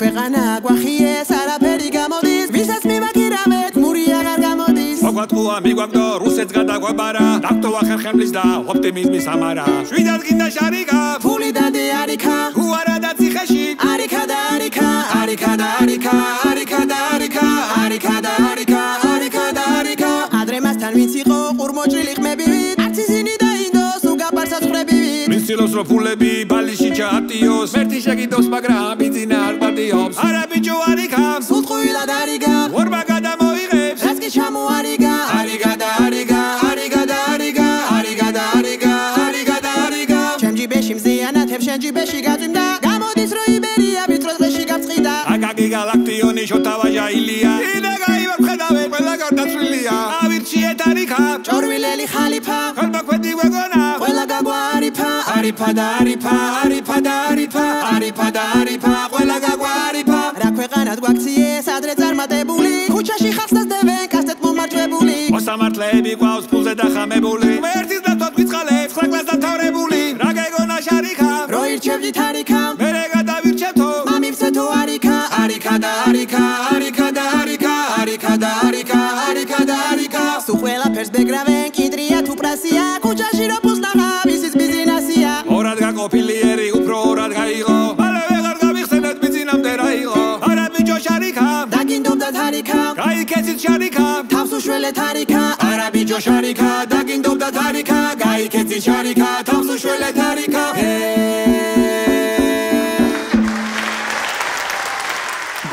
ქვეყანა გვახიეს არაფერი გამოდის ვისაც მიმაგირავე გმური აღარ გამოდის მოგვატყუა მიგვაგდო რუსეთს გადაგვაბარა დაგტოვა ხერხემლის და ოპტიმიზმის ამარა შვიდად გინდა შარიკა ფული დადე არიქა თუ არა და ციხეში არიქა და არიქა არიქა და არიქა არიქა და არიქა არიქა და არიქა არიქა და არიქა ადრე მასთან ვინც იყო ყურმოჭრილი ხმებივით არც ისინი დაინდოს თუ გაბარსაც ხრებივით მისცილოს რო ფულები ბალიში ჩაატიოს მერტი შეგიდოს მაგრამ ბიძინა არ პატიობს არა ბიჭო არიქა სულტყვილად არიგა ორბა გადამოიღებს რაც კი ჩამოარიგა არიგა და არიგა არიგა და არიგა არიგა და არიგა არიგა და არიგა ჩემ ჯიბეში მზიანათებს შენ ჯიბეში გაწვიმდა გამოდის რო იბერია ვიწრო დღეში გავწყიდა აკაკი გალაქტიონი შოთავაჟა ილია ინა გაივარ ხედავე ყველა გარდაცვლილია ავირჩიეთ არიქა ჭორვილელი ხალიფა ხალბაქვედი ვეგონა ყველა გაგვარიფა არიფა და არიფა არიფა და არიფა არიფა და არიფა ყველა გაგვარიფა რა ქვეყანად გვაქციეს ადრე წარმატებული ქუჩაში ხალხს დასდევენ კასტეთ მომარჯვებული მოსამართლეები გვაქვს ფულზე დახამებული ერთის დათვად გვიწყალებს ხრაკლას დამთავრებული რა გეგონა შარიქა რო ირჩევდით არიქა მერე გადავირჩევთო მამივცეთო არიქა არიქა და არიქა არიქა და არიქა არიქა და არიქა არიქა და არიქა სულ ყველაფერს ბეგრავენ კიდრია თუ პრასია ქუჩაში რო ფულს ნახავ ისიც ბიზნესია ორად გაყოფილიერი უფრო ორად გაიღო მალე ვეღარ გავიხსენეთ ბიზნესამდე რა იყო არა ბიჭო შარიქა დაგინდობდათ არიქა გაიქეცით შარიქა თავს უშველეთ არიქა არა ბიჭო შარიქა დაგინდობდათ არიქა გაიქეცით შარიქა თავს უშველეთ არიქა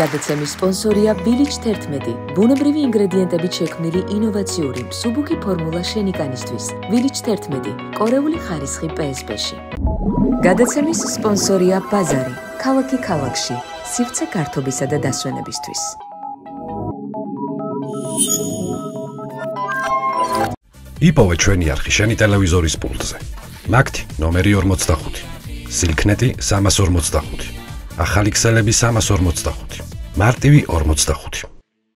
გადაცემის სპონსორია Village 11. ბუნებრივი ინგრედიენტებით შექმნილი ინოვაციური მსუბუქი ფორმულა შენიკანისთვის. Village 11. კორეული ხარისხი PSP-ში. გადაცემის სპონსორია ბაზარი. ქალაქი ქალაქში. სივრცე გართობისა და დასვენებისთვის. იპოვე ჩვენი არხი შენი ტელევიზორის პულტზე. მაგთი ნომერი 45. სილქნეტი 345. ახალი ქსელები 345. მარტივი 45.